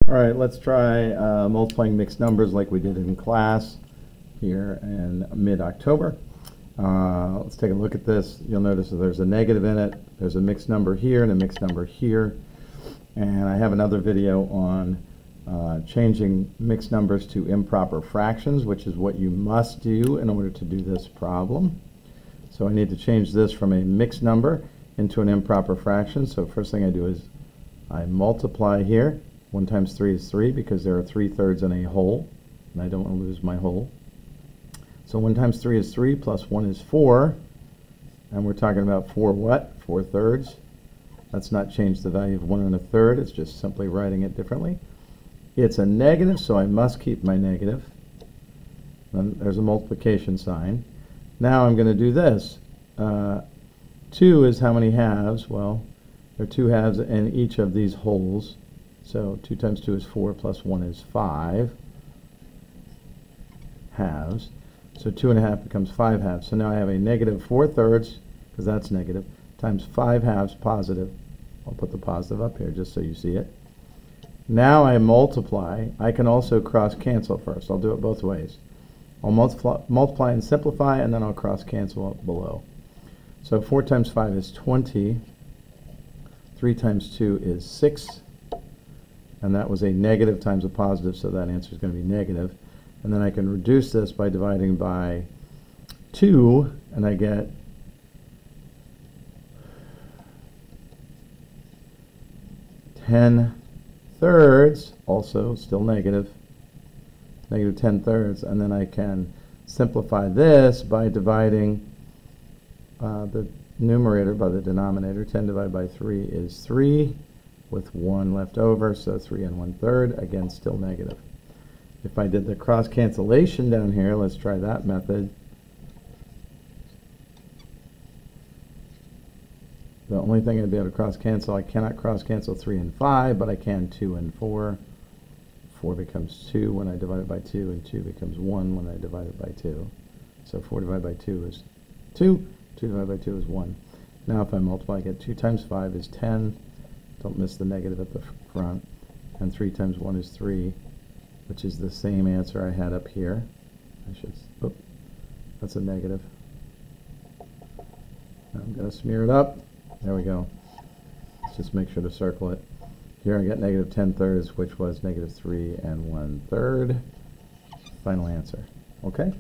All right, let's try multiplying mixed numbers like we did in class here in mid-October. Let's take a look at this. You'll notice that there's a negative in it. There's a mixed number here and a mixed number here. And I have another video on changing mixed numbers to improper fractions, which is what you must do in order to do this problem. So I need to change this from a mixed number into an improper fraction. So first thing I do is I multiply here. 1 times 3 is 3 because there are 3/3 in a whole, and I don't want to lose my whole. So 1 times 3 is 3, plus 1 is 4, and we're talking about 4 what? 4/3. That's not changed the value of 1 1/3, it's just simply writing it differently. It's a negative, so I must keep my negative. Then there's a multiplication sign. Now I'm going to do this. 2 is how many halves? Well, there are 2 halves in each of these wholes. So 2 times 2 is 4, plus 1 is 5 halves. So 2 1/2 becomes 5 halves. So now I have a negative 4/3, because that's negative, times 5 halves positive. I'll put the positive up here just so you see it. Now I multiply. I can also cross cancel first. I'll do it both ways. I'll multiply and simplify, and then I'll cross cancel up below. So 4 times 5 is 20. 3 times 2 is 6. And that was a negative times a positive, so that answer is going to be negative. And then I can reduce this by dividing by 2, and I get (10/3), also still negative, negative 10/3. And then I can simplify this by dividing the numerator by the denominator. 10 divided by 3 is 3. With 1 left over, so 3 1/3, again still negative. If I did the cross cancellation down here, let's try that method. The only thing I'd be able to cross cancel, I cannot cross cancel 3 and 5, but I can 2 and 4. 4 becomes 2 when I divide it by 2, and 2 becomes 1 when I divide it by 2. So 4 divided by 2 is 2, 2 divided by 2 is 1. Now if I multiply, I get 2 times 5 is 10. Don't miss the negative at the front. And 3 times 1 is 3, which is the same answer I had up here. That's a negative. Now I'm going to smear it up. There we go. Let's just make sure to circle it. Here I get negative 10/3, which was negative 3 1/3. Final answer. Okay?